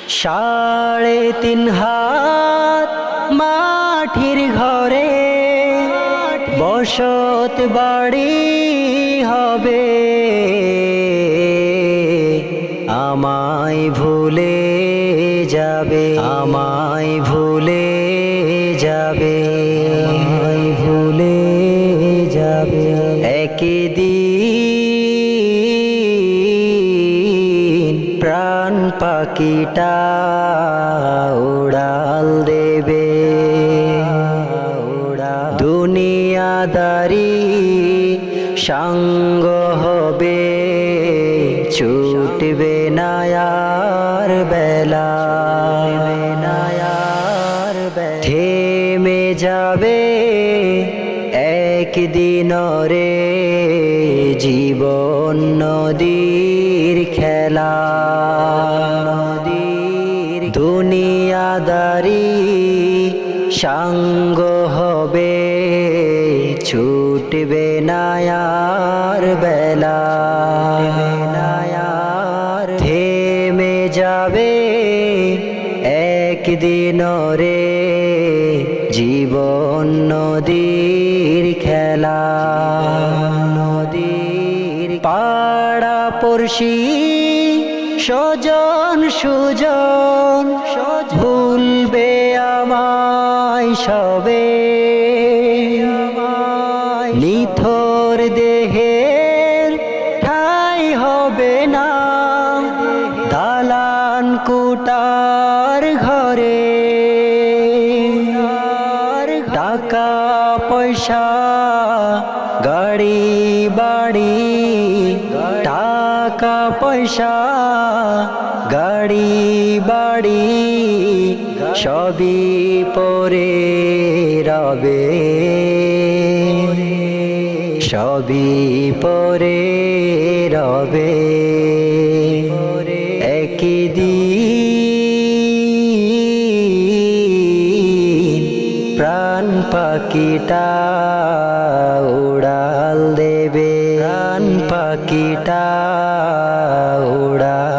3.5 হাত মাটির ঘরে বসত বাড়ি হবে, আমায় ভুলে যাবে, আমায় ভুলে যাবে, আমায় ভুলে যাবে। একদিন প্রাণ পাখিটা উড়াল দেবে, দুনিয়াদারি সঙ্গ হবে, ছুটবে না আর বেলা, থেমে যাবে একদিন রে জীবন নদীর খেলা, দুনিয়াদারি সঙ্গ হবে, ছুটবে না আর বেলা, থেমে যাবে একদিন রে জীবন নদীর খেলা, নদীর পাড়া পড়শি স্বজন সুজন ভুলবে আমায় সবে, নিথর দেহের ঠাই হবে না দালান কুটার ঘরে, টাকা পয়সা গাড়ি বাড়ি, টাকা পয়সা গাড়ি বাড়ি সবই পরে রবে, সবই পরে রবে। একদিন প্রাণ পাখিটা উড়াল দেবে, প্রাণ পাখিটা উড়াল